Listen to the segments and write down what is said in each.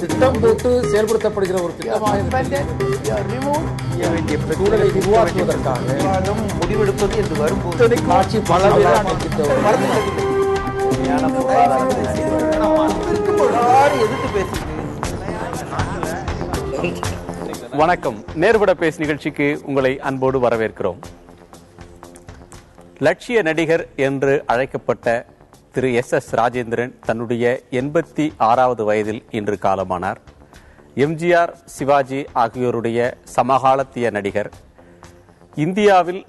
திட்டம் போட்டு செயல்படுத்தப்படுகிற ஒரு முடிவெடுப்பது என்று வரும்போது வணக்கம். நேர்பட பேசு நிகழ்ச்சிக்கு உங்களை அன்போடு வரவேற்கிறோம். லட்சிய நடிகர் என்று அழைக்கப்பட்ட திரு எஸ் ராஜேந்திரன் தன்னுடைய 86வது வயதில் இன்று காலமானார். எம்ஜிஆர், சிவாஜி ஆகியோருடைய சமகாலத்திய நடிகர். இந்தியாவில்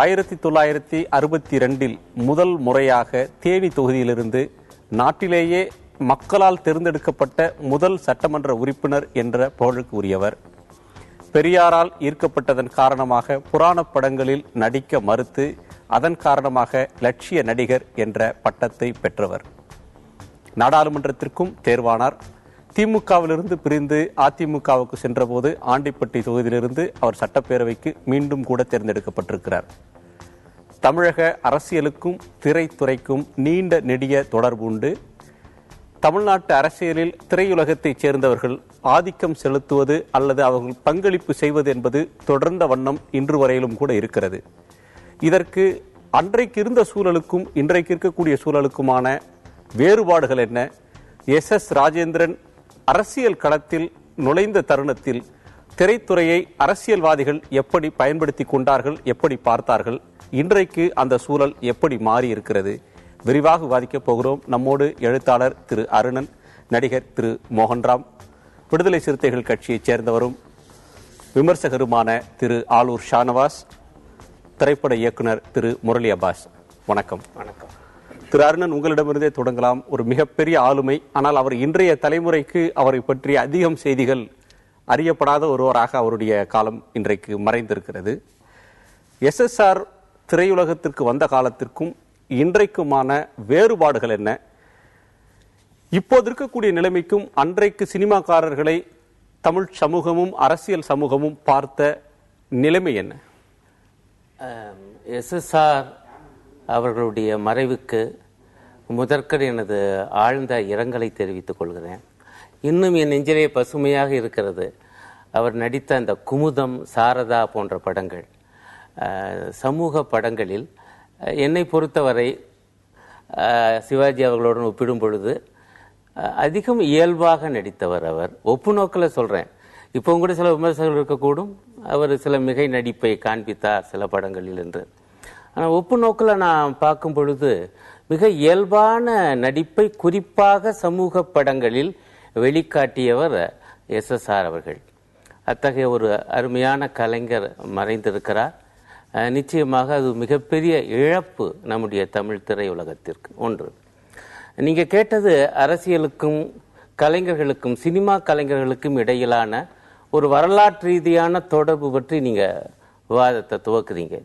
1962 முதல் முறையாக தேனி தொகுதியிலிருந்து நாட்டிலேயே மக்களால் தேர்ந்தெடுக்கப்பட்ட முதல் சட்டமன்ற உறுப்பினர் என்ற புகழுக்கு உரியவர். பெரியாரால் ஈர்க்கப்பட்டதன் காரணமாக புராண படங்களில் நடிக்க மறுத்து அதன் காரணமாக லட்சிய நடிகர் என்ற பட்டத்தை பெற்றவர். நாடாளுமன்றத்திற்கும் தேர்வானார். திமுகவிலிருந்து பிரிந்து அதிமுகவுக்கு சென்றபோது ஆண்டிப்பட்டி தொகுதியிலிருந்து அவர் சட்டப்பேரவைக்கு மீண்டும் கூட தேர்ந்தெடுக்கப்பட்டிருக்கிறார். தமிழக அரசியலுக்கும் திரைத்துறைக்கும் நீண்ட நெடிய தொடர்பு உண்டு. தமிழ்நாட்டு அரசியலில் திரையுலகத்தைச் சேர்ந்தவர்கள் ஆதிக்கம் செலுத்துவது அல்லது அவர்கள் பங்களிப்பு செய்வது என்பது தொடர்ந்த வண்ணம் இன்று வரையிலும் கூட இருக்கிறது. இதற்கு அன்றைக்கு இருந்த சூழலுக்கும் இன்றைக்கு இருக்கக்கூடிய சூழலுக்குமான வேறுபாடுகள் என்ன? எஸ் ராஜேந்திரன் அரசியல் களத்தில் நுழைந்த தருணத்தில் திரைத்துறையை அரசியல்வாதிகள் எப்படி பயன்படுத்தி கொண்டார்கள், எப்படி பார்த்தார்கள்? இன்றைக்கு அந்த சூழல் எப்படி மாறி இருக்கிறது? விரிவாக விவாதிக்கப் போகிறோம். நம்மோடு எழுத்தாளர் திரு அருணன், நடிகர் திரு மோகன்ராம், விடுதலை சிறுத்தைகள் கட்சியைச் சேர்ந்தவரும் விமர்சகருமான திரு ஆலூர் ஷானவாஸ், திரைப்பட இயக்குனர் திரு முரளி அப்பாஸ். வணக்கம். வணக்கம். திரு அருணன், உங்களிடமிருந்தே தொடங்கலாம். ஒரு மிகப்பெரிய ஆளுமை, ஆனால் அவர் இன்றைய தலைமுறைக்கு அவரை பற்றிய அதிகம் செய்திகள் அறியப்படாத ஒருவராக அவருடைய காலம் இன்றைக்கு மறைந்திருக்கிறது. எஸ்எஸ்ஆர் திரையுலகத்திற்கு வந்த காலத்திற்கும் இன்றைக்குமான வேறுபாடுகள் என்ன? இப்போது இருக்கக்கூடிய நிலைமைக்கும் அன்றைக்கு சினிமாக்காரர்களை தமிழ் சமூகமும் அரசியல் சமூகமும் பார்த்த நிலைமை என்ன? எஸ்எஸ்ஆர் அவர்களுடைய மறைவுக்கு முதற்கர் எனது ஆழ்ந்த இரங்கலை தெரிவித்துக் கொள்கிறேன். இன்னும் என் நெஞ்சிலே பசுமையாக இருக்கிறது அவர் நடித்த அந்த குமுதம், சாரதா போன்ற படங்கள். சமூக படங்களில் என்னை பொறுத்தவரை சிவாஜி அவர்களுடன் ஒப்பிடும் பொழுது அதிகம் இயல்பாக நடித்தவர் அவர். ஒப்பு நோக்கில் சொல்கிறேன். இப்போ கூட சில விமர்சகர்கள் இருக்கக்கூடும், அவர் சில மிகை நடிப்பை காண்பித்தார் சில படங்களில் என்று. ஆனால் ஒப்பு நோக்கில் நான் பார்க்கும் பொழுது மிக இயல்பான நடிப்பை குறிப்பாக சமூக படங்களில் வெளிக்காட்டியவர் எஸ்எஸ்ஆர் அவர்கள். அத்தகைய ஒரு அருமையான கலைஞர் மறைந்திருக்கிறார். நிச்சயமாக அது மிகப்பெரிய இழப்பு நம்முடைய தமிழ் திரையுலகத்திற்கு. ஒன்று, நீங்கள் கேட்டது அரசியலுக்கும் கலைஞர்களுக்கும் சினிமா கலைஞர்களுக்கும் இடையிலான ஒரு வரலாற்று ரீதியான தொடர்பு பற்றி நீங்கள் விவாதத்தை துவக்குறீங்க.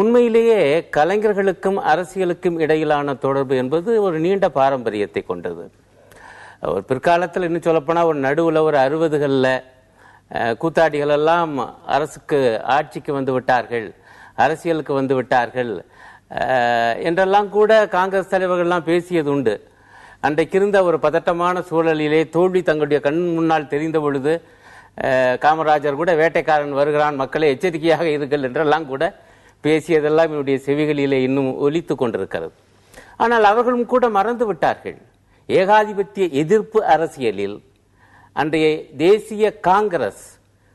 உண்மையிலேயே கலைஞர்களுக்கும் அரசியலுக்கும் இடையிலான தொடர்பு என்பது ஒரு நீண்ட பாரம்பரியத்தை கொண்டது. ஒரு பிற்காலத்தில் இன்னும் சொல்லப்போனால் ஒரு நடுவில் ஒரு 60களில் கூத்தாடிகள் எல்லாம் அரசுக்கு ஆட்சிக்கு வந்து விட்டார்கள், அரசியலுக்கு வந்து விட்டார்கள் என்றெல்லாம் கூட காங்கிரஸ் தலைவர்கள்லாம் பேசியது உண்டு. அன்றைக்கு இருந்த ஒரு பதட்டமான சூழலிலே தோல்வி தங்களுடைய கண் முன்னால் தெரிந்த பொழுது காமராஜர் கூட வேட்டைக்காரன் வருகிறான், மக்களை எச்சரிக்கையாக இருங்கள் என்றெல்லாம் கூட பேசியதெல்லாம் என்னுடைய செவிகளிலே இன்னும் ஒலித்து கொண்டிருக்கிறது. ஆனால் அவர்களும் கூட மறந்து விட்டார்கள், ஏகாதிபத்திய எதிர்ப்பு அரசியலில் அன்றைய தேசிய காங்கிரஸ்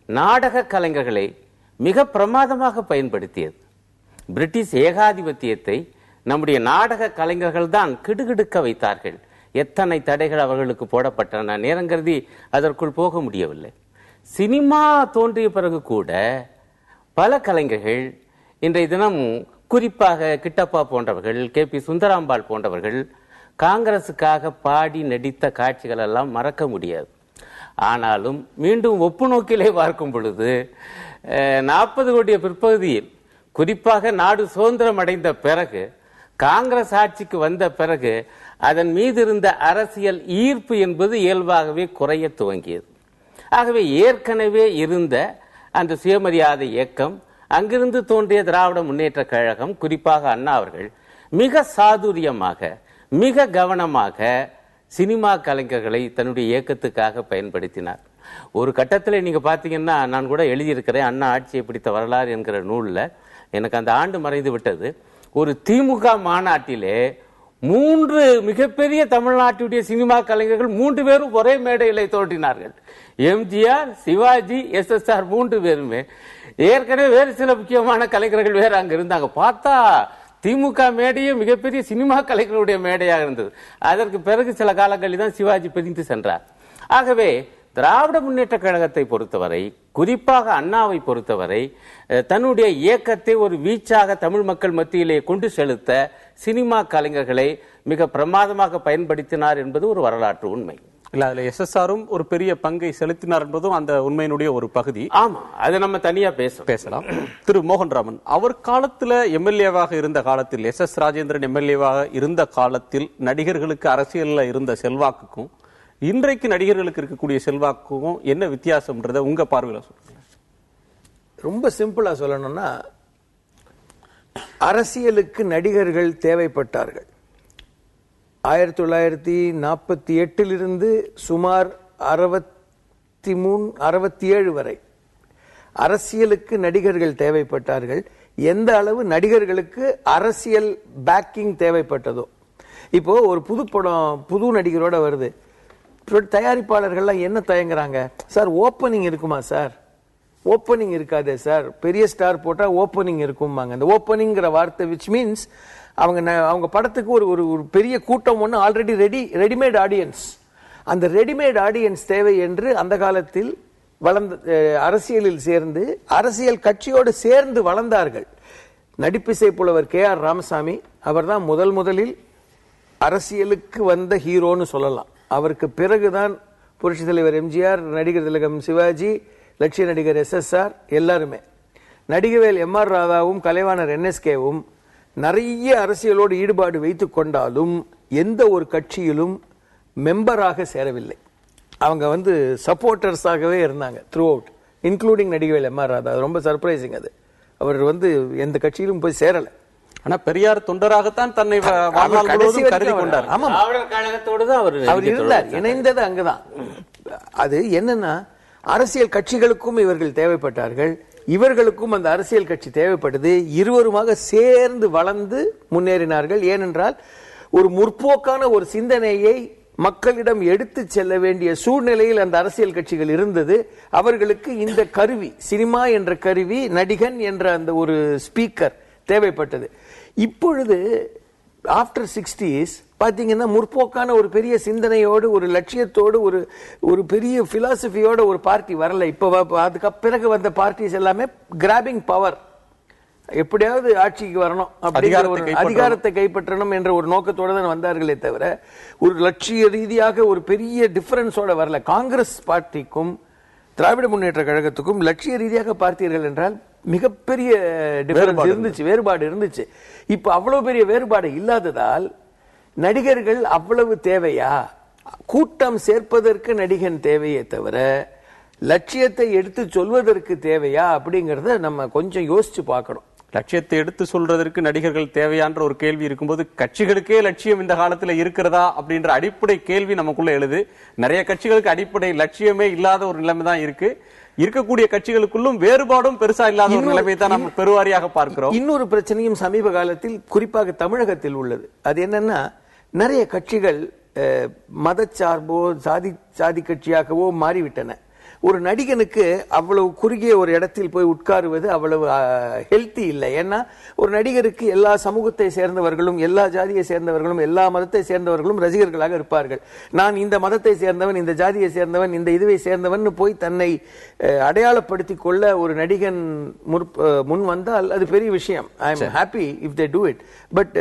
நாடக கலைஞர்களை மிக பிரமாதமாக பயன்படுத்தியது. பிரிட்டிஷ் ஏகாதிபத்தியத்தை நம்முடைய நாடக கலைஞர்கள் தான் கிடுகிடுக்க வைத்தார்கள். எத்தனை தடைகள் அவர்களுக்கு போடப்பட்டன, நேரங்கருதி அதற்குள் போக முடியவில்லை. சினிமா தோன்றிய பிறகு கூட பல கலைஞர்கள் இன்றைய தினம், குறிப்பாக கிட்டப்பா போன்றவர்கள், KP சுந்தராம்பாள் போன்றவர்கள் காங்கிரசுக்காக பாடி நடித்த காட்சிகள் எல்லாம் மறக்க முடியாது. ஆனாலும் மீண்டும் ஒப்பு நோக்கிலே பார்க்கும் பொழுது 40 கோடிய பிற்பகுதியில், குறிப்பாக நாடு சுதந்திரம் அடைந்த பிறகு, காங்கிரஸ் ஆட்சிக்கு வந்த பிறகு அதன் மீது இருந்த அரசியல் ஈர்ப்பு என்பது இயல்பாகவே குறைய துவங்கியது. ஆகவே ஏற்கனவே இருந்த அந்த சுயமரியாதை இயக்கம், அங்கிருந்து தோன்றிய திராவிட முன்னேற்ற கழகம், குறிப்பாக அண்ணா அவர்கள் மிக சாதுரியமாக, மிக கவனமாக சினிமா கலைஞர்களை தன்னுடைய இயக்கத்துக்காக பயன்படுத்தினார். ஒரு கட்டத்தில் நீங்க பாத்தீங்கன்னா, நான் கூட எழுதியிருக்கிறேன் அண்ணா ஆட்சியை பிடித்த வரலாறு என்கிற நூல்ல, எனக்கு அந்த ஆண்டு மறைந்து விட்டது. ஒரு திமுக மாநாட்டிலே 3 மிகப்பெரிய தமிழ்நாட்டுடைய சினிமா கலைஞர்கள் 3 பேரும் ஒரே மேடையிலே தோன்றினார்கள். எம்ஜிஆர், சிவாஜி, SSR 3 பேருமே. ஏற்கனவே வேறு சில முக்கியமான கலைஞர்கள் வேற அங்க இருந்தாங்க. பார்த்தா திமுக மேடையே மிகப்பெரிய சினிமா கலைஞருடைய மேடையாக இருந்தது. அதற்கு பிறகு சில காலங்களில் தான் சிவாஜி பிரிந்து சென்றார். ஆகவே திராவிட முன்னேற்ற கழகத்தை பொறுத்தவரை, குறிப்பாக அண்ணாவை பொறுத்தவரை, தன்னுடைய இயக்கத்தை ஒரு வீச்சாக தமிழ் மக்கள் மத்தியிலே கொண்டு செலுத்த சினிமா கலைஞர்களை மிக பிரமாதமாக பயன்படுத்தினார் என்பது ஒரு வரலாற்று உண்மை. இல்ல, அதுல SSRம் ஒரு பெரிய பங்கை செலுத்தினார் என்பதும் அந்த உண்மையினுடைய ஒரு பகுதி. ஆமா, அதை நம்ம தனியா பேசலாம். திரு மோகன்ராமன், அவர் காலத்துல எம்எல்ஏவாக இருந்த காலத்தில், SS ராஜேந்திரன் எம்எல்ஏவாக இருந்த காலத்தில் நடிகர்களுக்கு அரசியல்ல இருந்த செல்வாக்குக்கும் இன்றைக்கு நடிகர்களுக்கு இருக்கக்கூடிய செல்வாக்குக்கும் என்ன வித்தியாசம்ன்றத உங்க பார்வையில சொல்லுங்க. ரொம்ப சிம்பிளா சொல்லணும்னா, அரசியலுக்கு நடிகர்கள் தேவைப்பட்டார்கள். 1948 சுமார் 67 வரை அரசியலுக்கு நடிகர்கள் தேவைப்பட்டார்கள். எந்த அளவு நடிகர்களுக்கு அரசியல் பேக்கிங் தேவைப்பட்டதோ. இப்போ ஒரு புது படம் புது நடிகரோட வருது, தயாரிப்பாளர்கள்லாம் என்ன தயங்குறாங்க, சார் ஓப்பனிங் இருக்குமா சார்? ஓப்பனிங் இருக்காதே சார், பெரிய ஸ்டார் போட்டா ஓப்பனிங் இருக்குமாங்க. அந்த ஓப்பனிங்கிற வார்த்தை விச் மீன்ஸ் அவங்க படத்துக்கு ஒரு பெரிய கூட்டம் ஒன்று ஆல்ரெடி ரெடிமேட் ஆடியன்ஸ். அந்த ரெடிமேட் ஆடியன்ஸ் தேவை என்று அந்த காலத்தில் வளர்ந்த அரசியலில் சேர்ந்து அரசியல் கட்சியோடு சேர்ந்து வளர்ந்தார்கள். நடிப்பிசை புலவர் KR ராமசாமி அவர் தான் முதலில் அரசியலுக்கு வந்த ஹீரோன்னு சொல்லலாம். அவருக்கு பிறகுதான் புரட்சி தலைவர் MGR, நடிகர் திலகம் சிவாஜி, லட்சிய நடிகர் SSR எல்லாருமே. நடிகவேல் MR ராதாவும் கலைவாணர் NSKவும் நிறைய அரசியலோடு ஈடுபாடு வைத்துக் கொண்டாலும் எந்த ஒரு கட்சியிலும் மெம்பராக சேரவில்லை. அவங்க சப்போர்ட்டர்ஸாகவே இருந்தாங்க through out, including Nadigavel MR Radha. ரொம்ப சர்ப்ரைசிங். அது அவர் எந்த கட்சியிலும் போய் சேரல. ஆனா பெரியார் தொண்டராகத்தான் தன்னை கருதி கொண்டார். அவர் இருந்தார், இணைந்தது அங்கதான். அது என்னன்னா, அரசியல் கட்சிகளுக்கும் இவர்கள் தேவைப்பட்டார்கள், இவர்களுக்கும் அந்த அரசியல் கட்சி தேவைப்பட்டது. இருவருமாக சேர்ந்து வளர்ந்து முன்னேறினார்கள். ஏனென்றால் ஒரு முற்போக்கான ஒரு சிந்தனையை மக்களிடம் எடுத்து செல்ல வேண்டிய சூழ்நிலையில் அந்த அரசியல் கட்சிகள் இருந்தது. அவர்களுக்கு இந்த கருவி, சினிமா என்ற கருவி, நடிகன் என்ற அந்த ஒரு ஸ்பீக்கர் தேவைப்பட்டது. இப்பொழுது ஆஃப்டர் 60s பாத்தீங்கன்னா, முற்போக்கான ஒரு பெரிய சிந்தனையோடு, ஒரு லட்சியத்தோடு, ஒரு பெரிய பிலாசபியோட ஒரு பார்ட்டி வரல. இப்ப அதுக்கு பிறகு வந்த பார்ட்டிஸ் எல்லாமே கிராபிங் பவர், எப்படியாவது ஆட்சிக்கு வரணும், அதிகாரத்தை கைப்பற்றணும் என்ற ஒரு நோக்கத்தோட தான் வந்தார்களே தவிர ஒரு லட்சிய ரீதியாக ஒரு பெரிய டிஃபரன்ஸோட வரல. காங்கிரஸ் பார்ட்டிக்கும் திராவிட முன்னேற்ற கழகத்துக்கும் லட்சிய ரீதியாக பார்த்தீர்கள் என்றால் மிகப்பெரிய வேறுபாடு இருந்துச்சு. இப்ப அவ்வளவு பெரிய வேறுபாடு இல்லாததால் நடிகர்கள் அவ்வளவு தேவையா? கூட்டம் சேர்ப்பதற்கு நடிகன் தேவையே தவிர லட்சியத்தை எடுத்து சொல்வதற்கு தேவையா அப்படிங்கறத நம்ம கொஞ்சம் யோசிச்சு பார்க்கணும். லட்சியத்தை எடுத்து சொல்றதற்கு நடிகர்கள் தேவையான்ற ஒரு கேள்வி இருக்கும்போது, கட்சிகளுக்கே லட்சியம் இந்த காலத்துல இருக்கிறதா அப்படின்ற அடிப்படை கேள்வி நமக்குள்ள எழுது. நிறைய கட்சிகளுக்கு அடிப்படை லட்சியமே இல்லாத ஒரு நிலைமை தான் இருக்கு. இருக்கக்கூடிய கட்சிகளுக்குள்ளும் வேறுபாடும் பெருசா இல்லாத ஒரு நிலைமை தான் நம்ம பெருவாரியாக பார்க்கிறோம். இன்னொரு பிரச்சனையும் சமீப காலத்தில் குறிப்பாக தமிழகத்தில் உள்ளது. அது என்னன்னா, நிறைய கட்சிகள் மதச்சார்போ சாதி கட்சியாகவோ மாறிவிட்டன. ஒரு நடிகனுக்கு அவ்வளவு குறுகிய ஒரு இடத்தில் போய் உட்காருவது அவ்வளவு ஹெல்த்தி இல்லை. ஏன்னா ஒரு நடிகருக்கு எல்லா சமூகத்தை சேர்ந்தவர்களும், எல்லா ஜாதியை சேர்ந்தவர்களும், எல்லா மதத்தை சேர்ந்தவர்களும் ரசிகர்களாக இருப்பார்கள். நான் இந்த மதத்தை சேர்ந்தவன், இந்த ஜாதியை சேர்ந்தவன், இந்த இதுவை சேர்ந்தவன் போய் தன்னை அடையாளப்படுத்திக் கொள்ள ஒரு நடிகன் முன் வந்தால் அது பெரிய விஷயம். I am happy if they do it. But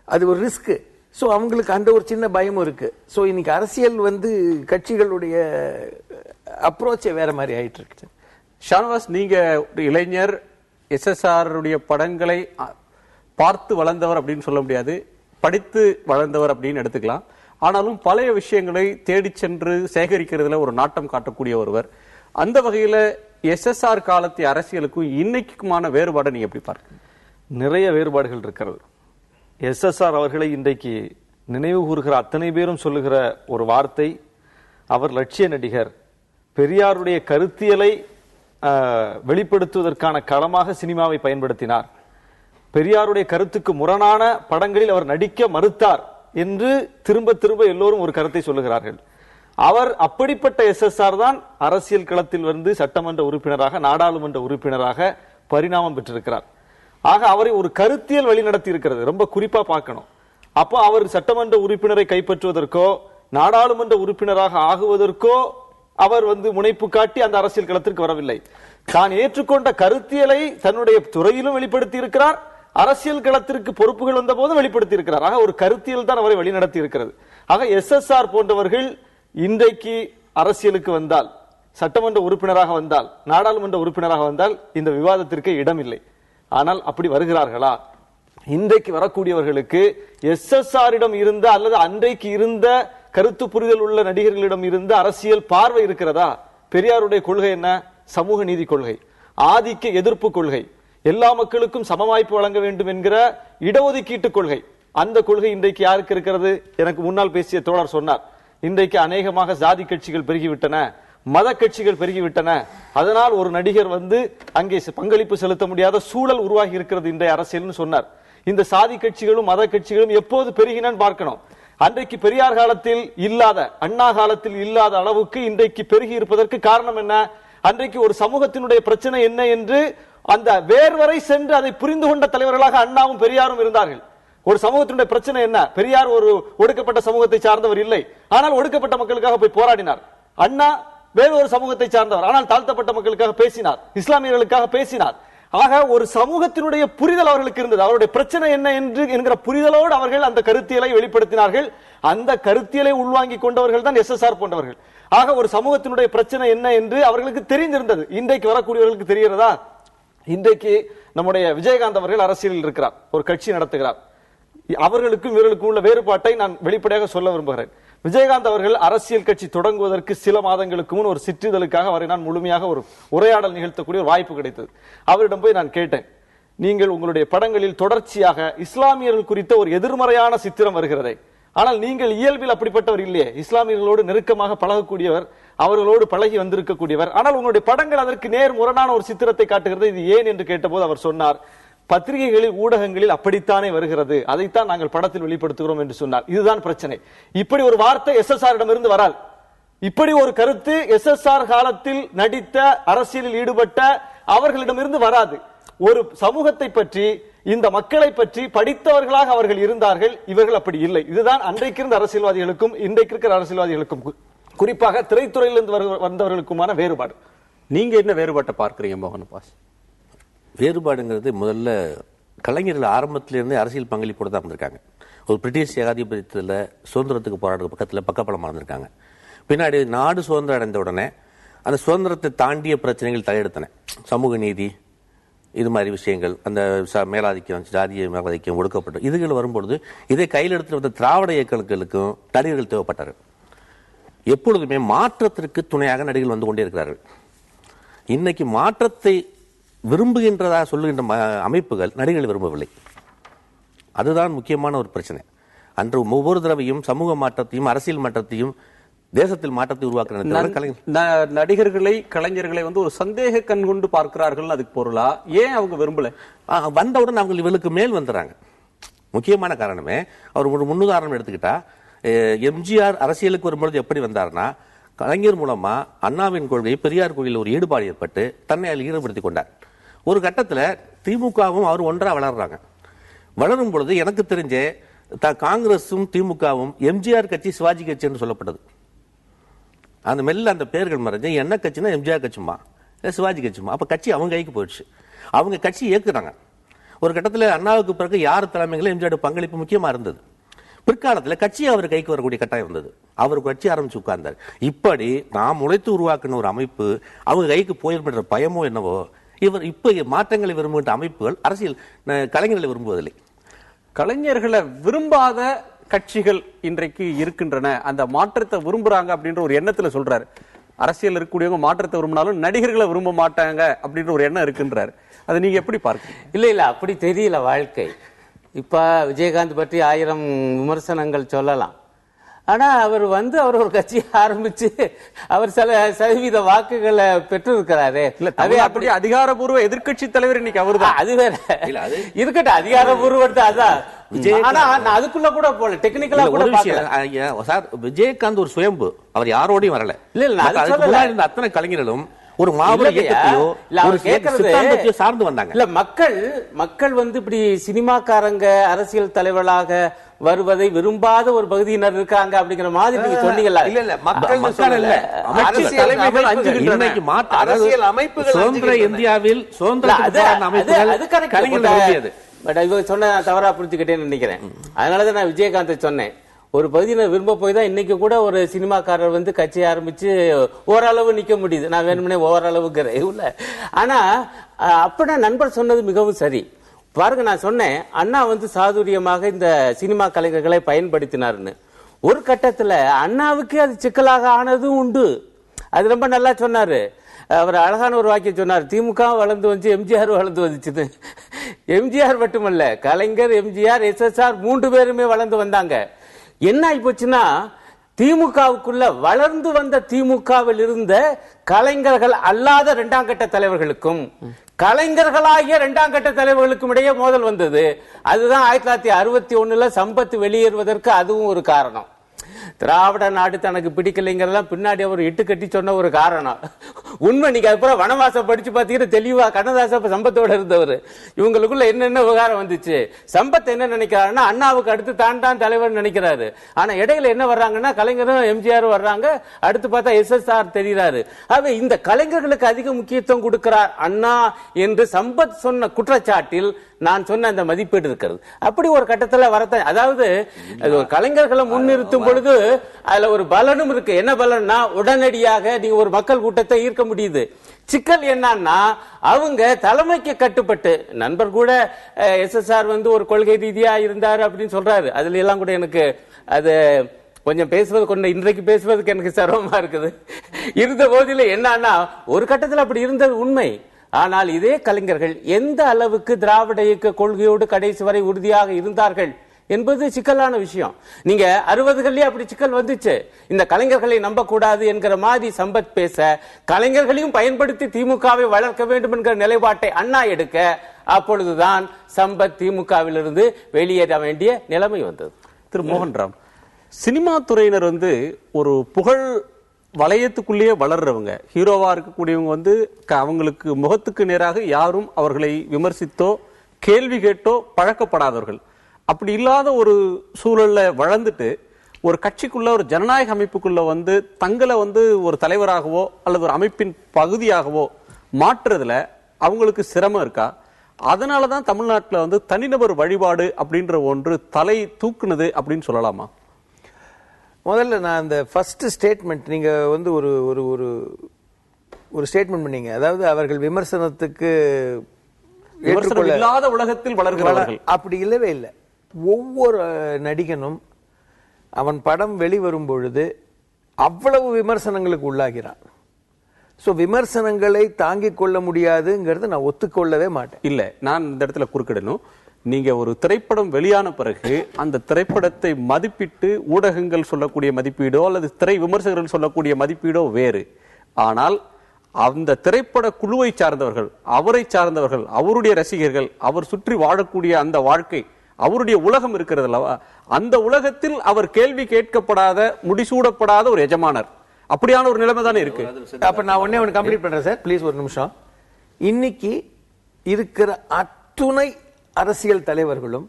அது ஒரு ரிஸ்க். சோ அவங்களுக்கு அந்த ஒரு சின்ன பயமும் இருக்கு. சோ இன்னைக்கு அரசியல் கட்சிகளுடைய அப்ரோச் வேற மாதிரி ஆயிட்டு இருக்கு. ஷானவாஸ், நீங்க ஒரு இளைஞர், SSR படங்களை பார்த்து வளர்ந்தவர் அப்படின்னு சொல்ல முடியாது, படித்து வளர்ந்தவர் அப்படின்னு எடுத்துக்கலாம். ஆனாலும் பழைய விஷயங்களை தேடி சென்று சேகரிக்கிறதுல ஒரு நாட்டம் காட்டக்கூடிய ஒருவர். அந்த வகையில SSR காலத்திய அரசியலுக்கும் இன்னைக்குமான வேறுபாடை நீங்க எப்படி பார்க்க? நிறைய வேறுபாடுகள் இருக்கிறது. SSR அவர்களை இன்றைக்கு நினைவு கூறுகிற அத்தனை பேரும் சொல்லுகிற ஒரு வார்த்தை, அவர் லட்சிய நடிகர். பெரியாருடைய கருத்தியலை வெளிப்படுத்துவதற்கான களமாக சினிமாவை பயன்படுத்தினார். பெரியாருடைய கருத்துக்கு முரணான படங்களில் அவர் நடிக்க மறுத்தார் என்று திரும்ப திரும்ப எல்லோரும் ஒரு கருத்தை சொல்லுகிறார்கள். அவர் அப்படிப்பட்ட எஸ்எஸ்ஆர் தான் அரசியல் களத்தில் வந்து சட்டமன்ற உறுப்பினராக, நாடாளுமன்ற உறுப்பினராக பரிணாமம் பெற்றிருக்கிறார். ஆக அவரை ஒரு கருத்தியல் வழி நடத்தி இருக்கிறது. ரொம்ப குறிப்பா பார்க்கணும். அப்போ அவர் சட்டமன்ற உறுப்பினரை கைப்பற்றுவதற்கோ நாடாளுமன்ற உறுப்பினராக ஆகுவதற்கோ அவர் வந்து முனைப்பு காட்டி அந்த அரசியல் களத்திற்கு வரவில்லை. தான் ஏற்றுக்கொண்ட கருத்தியலை தன்னுடைய துறையிலும் வெளிப்படுத்தி இருக்கிறார், அரசியல் களத்திற்கு பொறுப்புகள் வந்த போதும் வெளிப்படுத்தி இருக்கிறார். ஆக ஒரு கருத்தியல் தான் அவரை வழிநடத்தி இருக்கிறது. ஆக எஸ்எஸ்ஆர் போன்றவர்கள் இன்றைக்கு அரசியலுக்கு வந்தால், சட்டமன்ற உறுப்பினராக வந்தால், நாடாளுமன்ற உறுப்பினராக வந்தால் இந்த விவாதத்திற்கு இடமில்லை. ஆனால் அப்படி வருகிறார்களா? இன்றைக்கு வரக்கூடியவர்களுக்கு எஸ்எஸ்ஆரிடம் இருந்த அல்லது அன்றைக்கு இருந்த கருத்து புரிதல் உள்ள நடிகர்களிடம் இருந்த அரசியல் பார்வை இருக்கிறதா? பெரியாருடைய கொள்கை என்ன? சமூக நீதி கொள்கை, ஆதிக்க எதிர்ப்பு கொள்கை, எல்லா மக்களுக்கும் சம வாய்ப்பு வழங்க வேண்டும் என்கிற இடஒதுக்கீட்டு கொள்கை. அந்த கொள்கை இன்றைக்கு யாருக்கு இருக்கிறது? எனக்கு முன்னால் பேசிய தோழர் சொன்னார், இன்றைக்கு அநேகமாக சாதி கட்சிகள் பெருகிவிட்டன, மத கட்சிகள் பெருகிவிட்டன, அதனால் ஒரு நடிகர் வந்து அங்கே பங்களிப்பு செலுத்த முடியாத சூழல் உருவாகி இருக்கிறது இன்றைய அரசியல்னு சொன்னார். இந்த சாதி கட்சிகளும் மத கட்சிகளும் எப்போது பெருகினன்னு பார்க்கணும். அன்றைக்கு பெரியார் காலத்தில் இல்லாத, அண்ணா காலத்தில் இல்லாத அளவுக்கு இன்றைக்கு பெருகி இருப்பதற்கு காரணம் என்ன? அன்றைக்கு ஒரு சமூகத்தினுடைய பிரச்சனை என்ன என்று அந்த வேர்வரை சென்று அதை புரிந்து கொண்ட தலைவர்களாக அண்ணாவும் பெரியாரும் இருந்தார்கள். ஒரு சமூகத்தினுடைய பிரச்சனை என்ன? பெரியார் ஒரு ஒடுக்கப்பட்ட சமூகத்தை சார்ந்தவர் இல்லை, ஆனால் ஒடுக்கப்பட்ட மக்களுக்காக போய் போராடினார். அண்ணா வேறு ஒரு சமூகத்தை சார்ந்தவர், ஆனால் தாழ்த்தப்பட்ட மக்களுக்காக பேசினார், இஸ்லாமியர்களுக்காக பேசினார். ஆக ஒரு சமூகத்தினுடைய புரிதல் அவர்களுக்கு இருந்தது. அவருடைய பிரச்சனை என்ன என்கிற புரிதலோடு அவர்கள் அந்த கருத்தியலை வெளிப்படுத்தினார்கள். அந்த கருத்தியலை உள்வாங்கிக் கொண்டவர்கள் தான் எஸ்எஸ்ஆர் போன்றவர்கள். ஆக ஒரு சமூகத்தினுடைய பிரச்சனை என்ன என்று அவர்களுக்கு தெரிந்திருந்தது. இன்றைக்கு வரக்கூடியவர்களுக்கு தெரிகிறதா? இன்றைக்கு நம்முடைய விஜயகாந்த் அவர்கள் அரசியலில் இருக்கிறார், ஒரு கட்சி நடத்துகிறார். அவர்களுக்கும் இவர்களுக்கும் உள்ள வேறுபாட்டை நான் வெளிப்படையாக சொல்ல விரும்புகிறேன். விஜயகாந்த் அவர்கள் அரசியல் கட்சி தொடங்குவதற்கு சில மாதங்களுக்கு முன் ஒரு சிற்றிதழுக்காக அவரை நான் முழுமையாக ஒரு உரையாடல் நிகழ்த்தக்கூடிய ஒரு வாய்ப்பு கிடைத்தது. அவரிடம் போய் நான் கேட்டேன், நீங்கள் உங்களுடைய படங்களில் தொடர்ச்சியாக இஸ்லாமியர்கள் குறித்த ஒரு எதிர்மறையான சித்திரம் வருகிறதே, ஆனால் நீங்கள் இயல்பில் அப்படிப்பட்டவர் இல்லையே, இஸ்லாமியர்களோடு நெருக்கமாக பழகக்கூடியவர், அவர்களோடு பழகி வந்திருக்கக்கூடியவர், ஆனால் உங்களுடைய படங்கள் அதற்கு நேர் முரணான ஒரு சித்திரத்தை காட்டுகிறது, இது ஏன் என்று கேட்டபோது அவர் சொன்னார், பத்திரிகைகளில் ஊடகங்களில் அப்படித்தானே வருகிறது, அதைத்தான் நாங்கள் படத்தில் வெளிப்படுத்துகிறோம் என்று சொன்னார். இதுதான் பிரச்சனை. இப்படி ஒரு வார்த்தை எஸ்எஸ்ஆர் இடமிருந்து வரால், இப்படி ஒரு கருத்து எஸ்எஸ்ஆர் காலத்தில் நடித்த அரசியலில் ஈடுபட்ட அவர்களிடமிருந்து வராது. ஒரு சமூகத்தை பற்றி, இந்த மக்களை பற்றி படித்தவர்களாக அவர்கள் இருந்தார்கள், இவர்கள் அப்படி இல்லை. இதுதான் அன்றைக்கு இருந்த அரசியல்வாதிகளுக்கும் இன்றைக்கு இருக்கிற அரசியல்வாதிகளுக்கும், குறிப்பாக திரைத்துறையிலிருந்து வந்தவர்களுக்குமான வேறுபாடு. நீங்க என்ன வேறுபாட்டை பார்க்கிறீங்க மோகன் பாஸ்? வேறுபாடுங்கிறது முதல்ல கலைஞர்கள் ஆரம்பத்திலிருந்து அரசியல் பங்களிப்போடு தான் இருந்திருக்காங்க. ஒரு பிரிட்டிஷ் ஏகாதிபத்தியத்தில் சுதந்திரத்துக்கு போராடுற பக்கத்தில் பக்கப்பலமாக இருந்திருக்காங்க. பின்னாடி நாடு சுதந்திரம் அடைந்த உடனே அந்த சுதந்திரத்தை தாண்டிய பிரச்சனைகள் தலையெடுத்தன. சமூக நீதி, இது மாதிரி விஷயங்கள், அந்த மேலாதிக்கம், ஜாதிய மேலாதிக்கம், ஒடுக்கப்பட்ட இதுகள் வரும்பொழுது இதை கையில் எடுத்துட்டு வந்த திராவிட இயக்கங்களுக்கும் நடிகர்கள் தேவைப்பட்டார்கள். எப்பொழுதுமே மாற்றத்திற்கு துணையாக நடிகர்கள் வந்து கொண்டே இருக்கிறார்கள். இன்னைக்கு மாற்றத்தை விரும்புகின்றதா சொல்லுகின்ற அமைப்புகள் நடிகர்கள் விரும்பவில்லை. அதுதான் முக்கியமான ஒரு பிரச்சனை. அன்று ஒவ்வொரு தடவையும் சமூக மாற்றத்தையும் அரசியல் மாற்றத்தையும் தேசத்தில் மாற்றத்தை உருவாக்குற நடிகர்களை, கலைஞர்களை வந்து ஒரு சந்தேக கண் கொண்டு பார்க்கிறார்கள். அதுக்கு பொருளா ஏன் அவங்க விரும்பல? வந்தவுடன் அவங்க இவளுக்கு மேல் வந்துடுறாங்க. முக்கியமான காரணமே, அவர் ஒரு முன்னுதாரணம் எடுத்துக்கிட்டா, எம்ஜிஆர் அரசியலுக்கு வரும்பொழுது எப்படி வந்தார்னா, கலைஞர் மூலமா அண்ணாவின் கொள்கை, பெரியார் கொள்கையில் ஒரு ஈடுபாடு ஏற்பட்டு தன்னை அதில் ஈடுபடுத்திக் கொண்டார். ஒரு கட்டத்தில் திமுகவும் அவர் ஒன்றா வளர்றாங்க. வளரும் பொழுது எனக்கு தெரிஞ்ச காங்கிரசும் திமுகவும் எம்ஜிஆர் கட்சி, சிவாஜி கட்சி என்று சொல்லப்பட்டது. அந்த மெல்ல அந்த பெயர்கள் மறைஞ்ச என்ன கட்சினா எம்ஜிஆர் கட்சிமா, சிவாஜி கட்சிமா. அப்ப கட்சி அவங்க கைக்கு போயிடுச்சு. அவங்க கட்சி இயக்குறாங்க. ஒரு கட்டத்தில் அண்ணாவுக்கு பிறகு யார் தலைமைகளும் எம்ஜிஆர் பங்களிப்பு முக்கியமா இருந்தது. பிற்காலத்தில் கட்சி அவர் கைக்கு வரக்கூடிய கட்டாயம் வந்தது. அவர் கட்சி ஆரம்பிச்சு உட்கார்ந்தார். இப்படி நாம் உழைத்து உருவாக்கின ஒரு அமைப்பு அவங்க கைக்கு போயிருக்கிற பயமோ என்னவோ, இவர் இப்ப மாற்றங்களை விரும்புகின்ற அமைப்புகள் அரசியல் கலைஞர்களை விரும்புவதில்லை. கலைஞர்களை விரும்பாத கட்சிகள் இன்றைக்கு இருக்கின்றன, அந்த மாற்றத்தை விரும்புறாங்க அப்படின்ற ஒரு எண்ணத்துல சொல்றாரு. அரசியல் இருக்கக்கூடியவங்க மாற்றத்தை விரும்பினாலும் நடிகர்களை விரும்ப மாட்டாங்க அப்படின்ற ஒரு எண்ணம் இருக்குன்றாரு. அதை நீங்க எப்படி பார்க்க? இல்ல அப்படி தெரியல வாழ்க்கை. இப்ப விஜயகாந்த் பற்றி 1000 விமர்சனங்கள் சொல்லலாம். ஆனா அவர் ஒரு கட்சி ஆரம்பிச்சு அவர் சில சதவீத வாக்குகளை பெற்றிருக்கிறாரு. அப்படி அதிகாரப்பூர்வ எதிர்க்கட்சி தலைவர் இன்னைக்கு அவர்தான். அது வேற இருக்கட்டும், அதிகாரப்பூர்வத்தை அதான். ஆனா நான் அதுக்குள்ள கூட போல டெக்னிக்கலா கூட சார், விஜயகாந்த் ஒரு சுயம்பு, அவர் யாரோடையும் வரல. இல்ல அத்தனை கலைஞர்களும் ஒரு மாபெரும் இயக்கத்தையோ ஒரு சித்தாந்தத்தையோ சார்ந்து வந்தாங்க. இல்ல மக்கள் இப்படி சினிமாக்காரங்க அரசியல் தலைவர்களாக வருவதை விரும்பாத ஒரு பகுதியினர் இருக்காங்க அப்படிங்கிற மாதிரி நீங்க சொன்னீங்களா? இல்ல மக்கள் இல்ல, அரசியல் தலைமைகள் இன்னைக்கு மாற்ற அரசியல் அமைப்புகள் சுதந்திர இந்தியாவில் சுதந்திர அமைப்புகள் இவங்க சொன்ன தவறா புரிஞ்சுக்கிட்டேன்னு நினைக்கிறேன். அதனாலதான் நான் விஜயகாந்தை சொன்னேன். ஒரு பகுதியினர் விரும்ப போய் தான் இன்னைக்கு கூட ஒரு சினிமாக்காரர் கட்சி ஆரம்பிச்சு ஓரளவு நிக்க முடியுது. நான் வேணும்னே ஓரளவுக்கிறேன் இல்ல. ஆனா அப்படின்னா நண்பர் சொன்னது மிகவும் சரி. பாருங்க, நான் சொன்னேன் அண்ணா சாதுரியமாக இந்த சினிமா கலைஞர்களை பயன்படுத்தினார்னு. ஒரு கட்டத்துல அண்ணாவுக்கு அது சிக்கலாக ஆனதும் உண்டு. அது ரொம்ப நல்லா சொன்னாரு. அவர் அழகான ஒரு வாக்கியம் சொன்னார், திமுக வளர்ந்து வந்து எம்ஜிஆர் வளர்ந்து வந்துச்சு. எம்ஜிஆர் மட்டுமல்ல, கலைஞர், எம்ஜிஆர், SSR 3 பேருமே வளர்ந்து வந்தாங்க. என்ன ஆகி போச்சுன்னா, திமுகவுக்குள்ள வளர்ந்து வந்த திமுகவில் இருந்த கலைஞர்கள் அல்லாத 2ஆம் கட்ட தலைவர்களுக்கும் கலைஞர்களாகிய 2ஆம் கட்ட தலைவர்களுக்கும் இடையே மோதல் வந்தது. அதுதான் 1961 சம்பத் வெளியேறுவதற்கு அதுவும் ஒரு காரணம். திராவிட நாடு தனக்கு பிடிக்கலைங்கிறதெல்லாம் பின்னாடி அவர் இட்டு கட்டி சொன்ன ஒரு காரணம். உண்மை. நீங்க அப்புறம் வனவாசம் படிச்சு பாத்தீங்கன்னா தெளிவா கண்ணதாசன் சம்பத்தோட இருந்தவர். இவங்களுக்குள்ள என்னென்ன விவகாரம் வந்துச்சு. சம்பத் என்ன நினைக்கிறாருன்னா, அண்ணாவுக்கு அடுத்து தான் தலைவர் நினைக்கிறாரு. ஆனா இடையில என்ன வர்றாங்கன்னா, கலைஞரும் எம்ஜிஆர் வர்றாங்க. அடுத்து பார்த்தா SSR தெரிகிறாரு. ஆக இந்த கலைஞர்களுக்கு அதிக முக்கியத்துவம் கொடுக்கிறார் அண்ணா என்று சம்பத் சொன்ன குற்றச்சாட்டில் நான் சொன்ன அந்த மதிப்பீடு இருக்கிறது. அப்படி ஒரு கட்டத்துல வரத்த, அதாவது கலைஞர்களை முன்னிறுத்தும் பொழுது அதுல ஒரு பலனும் இருக்கு. என்ன பலன்னா, உடனடியாக நீங்க ஒரு மக்கள் கூட்டத்தை ஈர்க்க முடியுது. சிக்கல் என்னன்னா, அவங்க தலைமைக்கு கட்டுப்பட்டு, நண்பர் கூட SSR ஒரு கொள்கை ரீதியா இருந்தாரு அப்படின்னு சொல்றாரு. அதுல எல்லாம் கூட எனக்கு அது கொஞ்சம் பேசுவது கொண்டு இன்றைக்கு பேசுவதற்கு எனக்கு சிரமமா இருக்குது. இருந்த போதிலும் என்னன்னா, ஒரு கட்டத்தில் அப்படி இருந்தது உண்மை. ஆனால் இதே கலைஞர்கள் எந்த அளவுக்கு திராவிட இயக்க கொள்கையோடு கடைசி வரை உறுதியாக இருந்தார்கள் என்பது சிக்கலான விஷயம். நீங்க 60களிலே அப்படி சிக்கல் வந்துச்சு. இந்த கலைஞர்களை நம்ப கூடாது என்கிற மாதிரி சம்பத் பேச, கலைஞர்களையும் பயன்படுத்தி திமுகவை வளர்க்க வேண்டும் என்கிற நிலைப்பாட்டை அண்ணா எடுக்க, அப்பொழுதுதான் சம்பத் திமுகவிலிருந்து வெளியேற வேண்டிய நிலைமை வந்தது. திரு மோகன்ராம், சினிமா துறையினர் ஒரு புகழ் வளையத்துக்குள்ளேயே வளர்றவங்க, ஹீரோவா இருக்கக்கூடியவங்க அவங்களுக்கு முகத்துக்கு நேராக யாரும் அவர்களை விமர்சித்தோ கேள்வி கேட்டோ பழக்கப்படாதவர்கள். அப்படி இல்லாத ஒரு சூழல்ல வளர்ந்துட்டு ஒரு கட்சிக்குள்ள, ஒரு ஜனநாயக அமைப்புக்குள்ள தங்களை ஒரு தலைவராகவோ அல்லது ஒரு அமைப்பின் பகுதியாகவோ மாற்றுறதுல அவங்களுக்கு சிரமம் இருக்கா? அதனாலதான் தமிழ்நாட்டில் தனிநபர் வழிபாடு அப்படின்ற ஒன்று தலை தூக்குனது அப்படின்னு சொல்லலாமா? முதல்ல நான் அந்த ஃபர்ஸ்ட் ஸ்டேட்மெண்ட், நீங்க ஒரு ஒரு ஒரு ஒரு ஸ்டேட்மெண்ட் பண்ணீங்க. அதாவது அவர்கள் விமர்சனத்துக்கு இல்லாத உலகத்தில் வளர்கிறார்கள். அப்படி இல்லவே இல்லை. ஒவ்வொரு நடிகனும் அவன் படம் வெளிவரும் பொழுது அவ்வளவு விமர்சனங்களுக்கு உள்ளாகிறான். சோ விமர்சனங்களை தாங்கிக் கொள்ள முடியாதுங்கிறது நான் ஒத்துக்கொள்ளவே மாட்டேன். இல்ல, நான் இந்த இடத்துல குறுக்கிடணும். நீங்க ஒரு திரைப்படம் வெளியான பிறகு அந்த திரைப்படத்தை மதிப்பிட்டு ஊடகங்கள் சொல்லக்கூடிய மதிப்பீடோ அல்லது திரை விமர்சகர்கள் சொல்லக்கூடிய மதிப்பீடோ வேறு. ஆனால் அந்த திரைப்பட குழுவை சார்ந்தவர்கள், அவரை சார்ந்தவர்கள், அவருடைய ரசிகர்கள், அவர் சுற்றி வாழக்கூடிய அந்த வாழ்க்கை, அவருடைய உலகம் இருக்கிறது அல்லவா, அந்த உலகத்தில் அவர் கேள்வி கேட்கப்படாத, முடிசூடப்படாத ஒரு எஜமானர். அப்படியான ஒரு நிலைமை தானே இருக்கு. அப்ப நான் ஒண்ணு கம்ப்ளீட் பண்றேன் சார், ப்ளீஸ் ஒரு நிமிஷம். இன்னைக்கு இருக்கிற அத்துணை அரசியல் தலைவர்களும்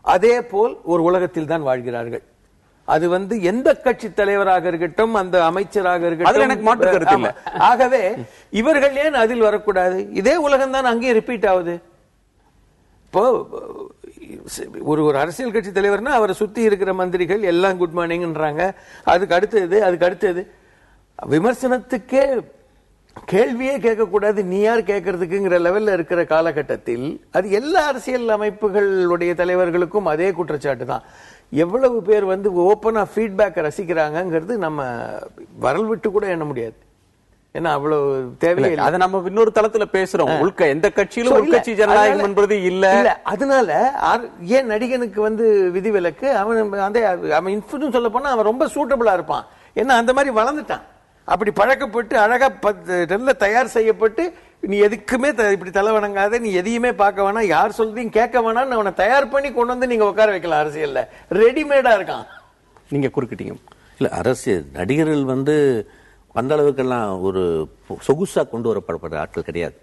அதே போல் ஒரு உலகத்தில் தான் வாழ்கிறார்கள். அது எந்த கட்சி தலைவராக இருக்கட்டும், அந்த அமைச்சராக இருக்கட்டும், எனக்கு மாற்று கருத்து இல்லை. ஆகவே இவர்கள் ஏன் அதில் வரக்கூடாது? இதே உலகம் தான் அங்கேயே ரிப்பீட் ஆகுது. இப்போ ஒரு ஒரு அரசியல் கட்சி தலைவர்னா அவரை சுத்தி இருக்கிற மந்திரிகள் எல்லாம் குட் மார்னிங்ன்றாங்க. அதுக்கு அடுத்தது விமர்சனத்துக்கே கேள்வியே கேட்கக்கூடாது, நீ யார் கேட்கறதுக்குங்கிற லெவல்ல இருக்கிற காலகட்டத்தில் அது எல்லா அரசியல் அமைப்புகளுடைய தலைவர்களுக்கும் அதே குற்றச்சாட்டு தான். எவ்வளவு பேர் ஓப்பனா ஃபீட்பேக் ரசிக்கிறாங்கிறது நம்ம வரல் விட்டு கூட எண்ண முடியாது. ஏன்னா அவ்வளவு தேவையில்லை. அதை நம்ம இன்னொரு தளத்துல பேசுறோம். எந்த கட்சியிலும் உள்கட்சி ஜனநாயகம் என்பது இல்ல. அதனால ஏன் நடிகனுக்கு விதிவிலக்கு? அவன் இன்ஃபுன்னு சொல்ல போனா அவன் ரொம்ப சூட்டபிளா இருப்பான். ஏன்னா அந்த மாதிரி வளர்ந்துட்டான். அப்படி பழக்கப்பட்டு அழகா நல்ல தயார் செய்யப்பட்டு நீ எதுக்குமே இப்படி தலை வணங்காத, நீ எதையுமே பார்க்க வேணாம், யார் சொல்றதையும் கேட்க வேணாம்னு அவனை தயார் பண்ணி கொண்டு வந்து நீங்க உட்கார வைக்கலாம். அரசியல்ல ரெடிமேடா இருக்கான். நீங்க குறுக்கிட்டீங்க. இல்ல, அரசியல் நடிகர்கள் அந்த அளவுக்கெல்லாம் ஒரு சொகுசா கொண்டு வரப்படப்பட்ட ஆட்கள் கிடையாது.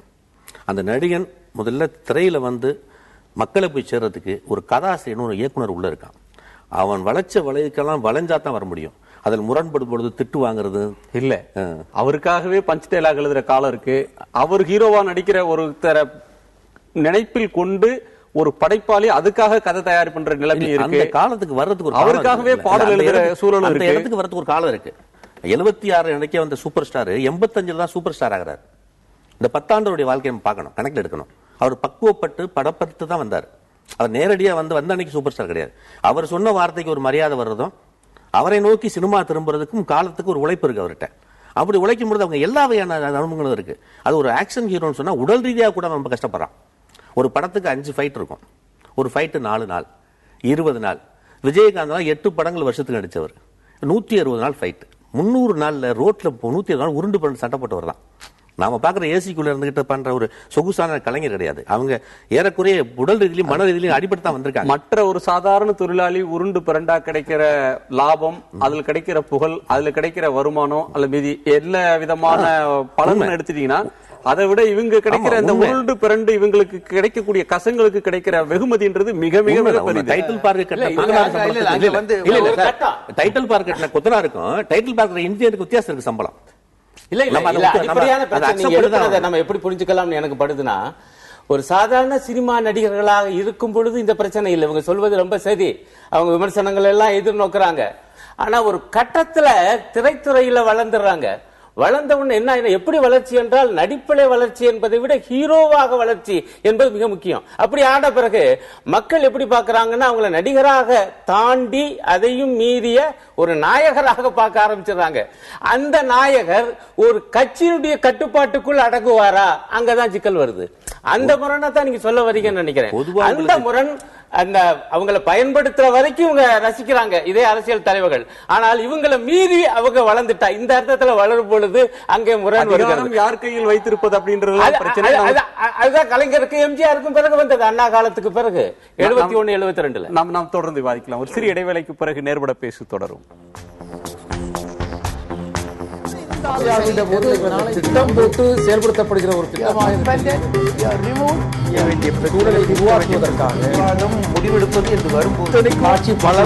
அந்த நடிகன் முதல்ல திரையில மக்களை போய் சேர்றதுக்கு ஒரு கதாசிரியர், ஒரு இயக்குனர் உள்ள இருக்கான். அவன் வளைச்ச வளைவுக்கெல்லாம் வளைஞ்சா தான் வர முடியும். அதில் முரண்படும் பொழுது திட்டு வாங்குறது இல்ல. அவருக்காகவே பஞ்ச் டைலாக் எழுதுற காலம் இருக்கு. அவர் ஹீரோவா நடிக்கிற ஒரு நினைப்பில் கொண்டு ஒரு படைப்பாளி அதுக்காக கதை தயார் பண்ற நிலைமை இருக்கு. அந்த காலத்துக்கு வர்றதுக்கு அவருக்காகவே பாடல் எழுதுற சூழல் இருக்கு. இடத்துக்கு வரதுக்கு ஒரு காலம் இருக்கு. 76 அன்னைக்கே வந்த சூப்பர் ஸ்டார் 85 தான் சூப்பர் ஸ்டார் ஆகிறார். இந்த 10 ஆண்டுடைய வாழ்க்கையை பார்க்கணும், கணக்கில் எடுக்கணும். அவர் பக்குவப்பட்டு படப்பட்டு தான் வந்தார். அவர் நேரடியா வந்த அன்னைக்கு சூப்பர் ஸ்டார் கிடையாது. அவர் சொன்ன வார்த்தைக்கு ஒரு மரியாதை வர்றதும், அவரை நோக்கி சினிமா திரும்புறதுக்கும் காலத்துக்கு ஒரு உழைப்பு இருக்கு அவர்கிட்ட. அப்படி உழைக்கும் பொழுது அவங்க எல்லா வகையான அனுபவங்களும் இருக்கு. அது ஒரு ஆக்ஷன் ஹீரோன்னு சொன்னா உடல் ரீதியாக கூட ரொம்ப கஷ்டப்படுறான். ஒரு படத்துக்கு 5 ஃபைட் இருக்கும். ஒரு ஃபைட்டு 4 நாள், 20 நாள். விஜயகாந்த் 8 படங்கள் வருஷத்துக்கு நடிச்சவர். 160 நாள் ஃபைட். 300 நாள்ல ரோட்ல 160 நாள் உருண்டு பண்ணி சட்டை போட்டு தான் நாம பாக்குற ஏசிக்குள்ள இருந்துகிட்டு பண்ற ஒரு சொகுசான கலைஞர் கிடையாது. அவங்க ஏறக்குறைய உடல் ரீதியிலும் மன ரீதியிலும் அடிபட்டு தான் வந்திருக்காங்க. மற்ற ஒரு சாதாரண தொழிலாளி உருண்டு பிறண்டா கிடைக்கிற லாபம், அதுல கிடைக்கிற புகழ், அதுல கிடைக்கிற வருமானம் அல்ல மீதி எல்லா விதமான பலன் எடுத்துட்டீங்கன்னா அதை விட இவங்க கிடைக்கிற இந்த உருண்டு பிறண்டு இவங்களுக்கு கிடைக்கக்கூடிய கசங்களுக்கு கிடைக்கிற வெகுமதின்றது மிக மிக மிக டைட்டில் பார்க்க டைட்டில் பார்க்க கொத்தனா இருக்கும். டைட்டில் பார்க்க இந்தியனுக்கு வித்தியாசம் இருக்கு சம்பளம். இல்ல அப்படியான பிரச்சனை நம்ம எப்படி புரிஞ்சுக்கலாம்னு எனக்கு படுதுன்னா, ஒரு சாதாரண சினிமா நடிகர்களாக இருக்கும் பொழுது இந்த பிரச்சனை இல்லை. இவங்க சொல்வது ரொம்ப சரி, அவங்க விமர்சனங்கள் எல்லாம் எதிர்நோக்குறாங்க. ஆனா ஒரு கட்டத்துல திரைத்துறையில வளர்ந்துடுறாங்க. வளர்ந்த உடனே என்ன எப்படி வளர்ச்சி என்றால் நடிப்பிலே வளர்ச்சி என்பதை விட ஹீரோவாக வளர்ச்சி என்பது மிக முக்கியம். அப்படி ஆன பிறகு மக்கள் எப்படி பார்க்கறாங்கன்னா அவங்கள நடிகராக தாண்டி அதையும் மீறிய ஒரு நாயகராக பார்க்க ஆரம்பிச்சிடறாங்க. அந்த நாயகர் ஒரு கட்சியினுடைய கட்டுப்பாட்டுக்குள் அடங்குவாரா? அங்கதான் சிக்கல் வருது. அந்த முரணை தான் நீங்க சொல்ல வரீங்கன்னு நினைக்கிறேன். அந்த முரண் அந்த அவங்களை பயன்படுத்துற வரைக்கும் இவங்க ரசிக்கிறாங்க இதே அரசியல் தலைவர்கள். ஆனால் இவங்களை மீறி அவங்க வளர்ந்துட்டா இந்த அர்த்தத்துல வளரும் பொழுது அங்கே முரண் வருகிறது. யார் கையில் வைத்திருப்பது அப்படின்றது அதுதான் கலைஞருக்கு எம்ஜிஆருக்கும் பிறகு வந்தது. அண்ணா காலத்துக்கு பிறகு 71 72 நாம் தொடர்ந்து விவாதிக்கலாம். ஒரு சிறிய இடைவேளைக்கு பிறகு நேர்பட பேசு தொடரும். திட்டம் போட்டு செயல்படுத்தப்படுகிற ஒரு சூழலை உருவாக்குவதற்காக முடிவெடுப்பது என்று வரும்போது ஆட்சி பல